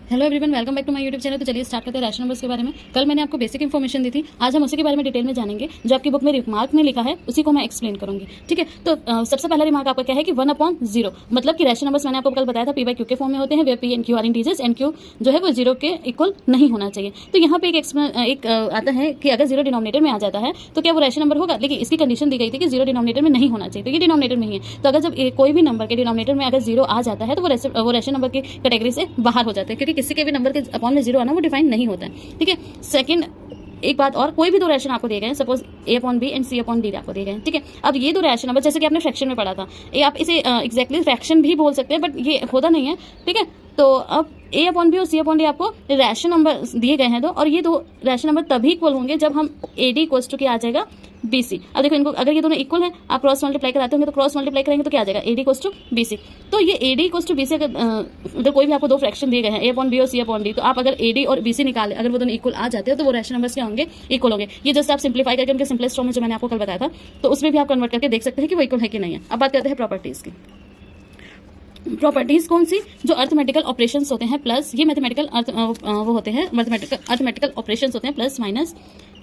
Hello everyone, welcome back to my YouTube channel. तो चलिए start करते हैं रैशनल नंबर्स के बारे में। कल मैंने आपको बेसिक इन्फॉर्मेशन दी थी, आज हम उसी के बारे में डिटेल में जानेंगे। जो आपकी बुक में रिमार्क में लिखा है उसी को मैं एक्सप्लेन करूंगी, ठीक है। तो सबसे पहला रिमार्क आपका क्या है कि 1/0, मतलब कि रैशनल नंबर्स मैंने आपको कल बताया था पी बाई क्यू के फॉर्म में होते हैं, where p and q are integers and q जो है वो 0 के इक्वल नहीं होना चाहिए। तो यहाँ पे एक आता है कि अगर 0 डिनोमिनेटर में आ जाता है तो क्या वो रैशनल नंबर होगा, लेकिन इसकी कंडीशन दी गई थी कि 0 डिनोमिनेटर में नहीं होना चाहिए, तो ये डिनोमिनेटर में ही है। तो अगर जब कोई भी नंबर के डिनोमिनेटर में अगर 0 आ जाता है तो वो रैशनल नंबर की कैटेगरी से बाहर हो जाते हैं, क्योंकि किसी के भी नंबर के अपॉन में 0 आना वो डिफाइन नहीं होता है, ठीक है। सेकंड, एक बात और, कोई भी दो रैशन आपको दिए गए हैं, सपोज A/B एंड C/D आपको दिए गए हैं, ठीक है। अब ये दो रैशन नंबर जैसे कि आपने फ्रैक्शन में पढ़ा था, ये आप इसे एग्जैक्टली फ्रैक्शन भी बोल सकते हैं, बट ये होता नहीं है, ठीक है। तो अब A/B और C/D आपको रैशन नंबर दिए गए हैं दो, और ये दो रैशन नंबर तभी इक्वल होंगे जब हम AD इक्वल्स टू क्या आ जाएगा BC। अब देखो इनको अगर ये दोनों इक्वल हैं, आप क्रॉस मल्टीप्लाई कराते होंगे तो क्रॉस मल्टीप्लाई करेंगे तो क्या आ जाएगा AD इक्वल्स टू BC। तो ये AD इक्वल्स टू BC अगर कोई भी आपको दो फ्रैक्शन दिए गए हैं A/B और C/D, तो आप अगर AD और BC निकाले, अगर वो दोनों इक्वल आ जाते हैं तो वो रैशनल नंबर्स क्या होंगे, इक्वल होंगे। ये जस्ट आप सिंप्लीफाई करके उनके सिंपलेस्ट फॉर्म में जो मैंने आपको कल बताया था, तो उसमें भी आप कन्वर्ट करके देख सकते हैं कि वो इक्वल है कि नहीं है। अब बात करते हैं प्रॉपर्टीज की। प्रॉपर्टीज कौन सी, जो अर्थमेटिकल ऑपरेशंस होते हैं प्लस, ये मैथमेटिकल वो होते हैं, अर्थमेटिकल ऑपरेशंस होते हैं plus minus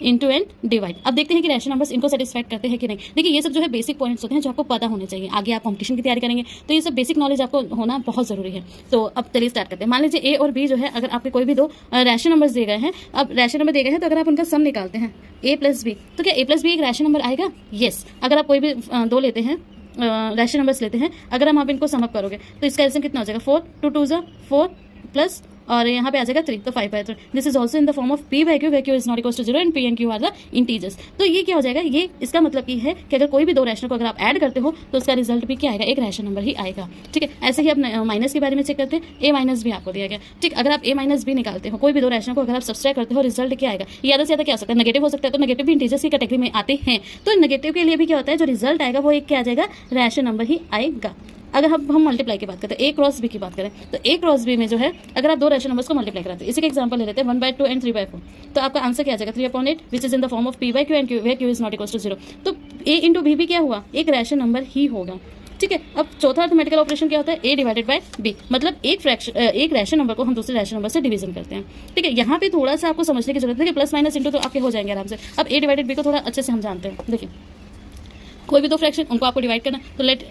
into and divide. अब देखते हैं कि रैशनल नंबर्स इनको सेटिस्फाइड करते हैं कि नहीं। देखिए ये सब जो है बेसिक पॉइंट्स होते हैं जो आपको पता होने चाहिए, आगे आप कंपटीशन की तैयारी करेंगे तो ये सब बेसिक नॉलेज आपको होना बहुत जरूरी है। तो अब चलिए स्टार्ट करते हैं। मान लीजिए A और B जो है, अगर आपके कोई भी दो रैशनल नंबर्स दिए गए हैं, अब रैशनल नंबर दिए गए हैं तो अगर आप उनका सम निकालते हैं A प्लस B, तो क्या A प्लस B एक रैशनल नंबर आएगा? यस। अगर आप कोई भी दो लेते हैं रैशनल नंबर्स लेते हैं, अगर हम आप इनको समअप करोगे तो इसका एल्सियम कितना हो जाएगा, 4 2 2 4 प्लस, और यहाँ पे आ जाएगा 3, तो 5/3। This is also in the form of P by Q, where Q is not equal to 0 and P and Q are the integers. तो ये क्या हो जाएगा, ये इसका मतलब ये है कि अगर कोई भी दो रैशनल को अगर आप ऐड करते हो तो उसका रिजल्ट भी क्या आएगा, एक रैशनल नंबर ही आएगा, ठीक है। ऐसे ही आप माइनस के बारे में चेक करते हैं, A माइनस भी आपको दिया गया, ठीक। अगर आप A माइनस भी निकालते हो, कोई भी दो रैशनल को अगर आप सब्सट्रैक्ट करते हो, रिजल्ट क्या आएगा, ज्यादा से ज्यादा क्या हो सकता है, नेगेटिव हो सकता है, तो नेगेटिव भी इंटीजर्स की कैटेगरी में आते हैं। तो नेगेटिव के लिए भी क्या होता है, जो रिजल्ट आएगा वो एक क्या आ जाएगा, रैशनल नंबर ही आएगा। अगर हम मल्टीप्लाई की बात करते हैं, A क्रॉस B की बात करें, तो A क्रॉस B में जो है अगर आप दो रैशनल नंबर्स को मल्टीप्लाई कराते हैं, इसी का एग्जांपल ले लेते हैं 1/2 एंड 3/4, तो आपका आंसर क्या आ जाएगा 3/8, which is in the form of P by Q and Q is not equal to 0। तो A इंटू B भी क्या हुआ, एक रैशनल नंबर ही होगा, ठीक है। अब चौथा अर्थमेटिकल ऑपरेशन क्या होता है, A डिवाइडेड बाय B, मतलब एक रैशनल नंबर को हम दूसरे रैशनल नंबर से डिवीजन करते हैं, ठीक है। यहाँ पे थोड़ा सा आपको समझने की जरूरत है कि प्लस माइनस इंटू तो आपके हो जाएंगे आराम से। अब A डिवाइडेड B को थोड़ा अच्छे से हम जानते हैं। देखिए कोई भी दो फ्रैक्शन उनको आपको डिवाइड करना, तो लेट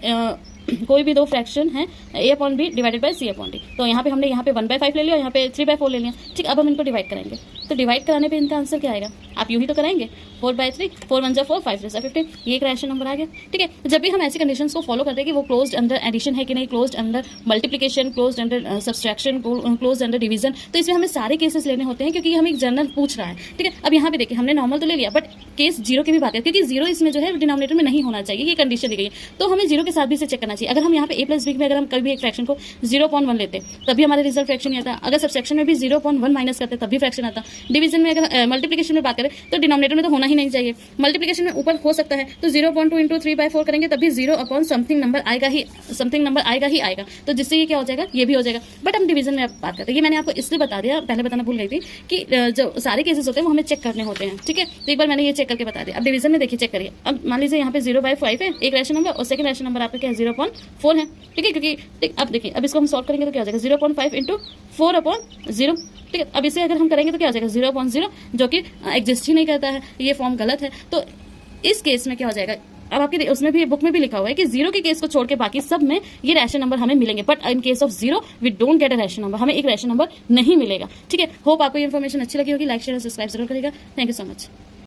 कोई भी दो फ्रैक्शन है A/B डिवाइडेड बाय C/D, तो यहाँ पे हमने यहाँ पे 1/5 ले लिया, यहाँ पे 3/4 ले लिया, ठीक। अब हम इनको डिवाइड करेंगे, तो डिवाइड कराने पे इनका आंसर क्या आएगा, आप यूं ही तो कराएंगे 4/3, 4 1 4, 5 3 15, ये एक रैशनल नंबर आ गया, ठीक है। जब भी हम ऐसी कंडीशंस को फॉलो करते हैं कि वो क्लोज्ड अंडर एडिशन है कि नहीं, closed under multiplication, closed under subtraction, closed under division, तो इसमें हमें सारे केसेस लेने होते हैं क्योंकि हमें एक जनरल पूछ रहा है, ठीक है। अब यहाँ पे देखिए हमने नॉर्मल तो ले लिया, बट केस 0 की भी बात है, क्योंकि 0 इसमें जो है डिनोमिनेटर में नहीं होना चाहिए, ये कंडीशन दी गई है, तो हमें 0 के साथ भी इसे चेक करना चाहिए। अगर हम यहाँ पे A प्लस B में अगर हम कभी एक फ्रैक्शन को 0.1 लेते तभी हमारे रिजल्ट फ्रैक्शन नहीं आता, अगर सब्सट्रैक्शन में भी 0.1 माइनस करते तब भी फ्रैक्शन आता। डिवीजन में अगर मल्टीप्लिकेशन में बात करें तो डिनोमिनेटर में तो होना ही नहीं चाहिए, मल्टीप्लिकेशन में ऊपर हो सकता है, तो 0.2 इंटू 3/4 करेंगे तभी 0 अपॉन समथिंग नंबर आएगा ही आएगा, तो जिससे ये क्या हो जाएगा, ये भी हो जाएगा। बट हम डिवीजन में बात करते हैं, ये मैंने आपको इसलिए बता दिया, पहले बताना भूल गई थी कि जो सारे केसेस होते हैं वो हमें चेक करने होते हैं, ठीक है। तो एक बार मैंने ये चेक करके बता दिया। अब डिवीजन में देखिए, चेक करिए। अब मान लीजिए यहाँ पे 0/5 है एक रैशनल नंबर, और सेकंड रैशनल नंबर आपका क्या है 0.4 है, ठीक है। क्योंकि अब देखिए, अब इसको हम सॉल्व करेंगे तो क्या हो जाएगा 0.5 इंटू 4/0, ठीक है। अब इसे अगर हम करेंगे तो क्या हो जाएगा 0.0, जो कि एग्जिस्ट ही नहीं करता है, ये फॉर्म गलत है। तो इस केस में क्या हो जाएगा, अब आपके उसमें भी बुक में भी लिखा हुआ है कि 0 के केस को छोड़ के बाकी सब में ये रैशनल नंबर हमें मिलेंगे, but in case of 0 we don't get a rational number, हमें एक रैशनल नंबर नहीं मिलेगा, ठीक है। होप आपको ये इन्फॉर्मेशन अच्छी लगी होगी, लाइक शेयर और सब्सक्राइब जरूर करेगा। Thank you so much.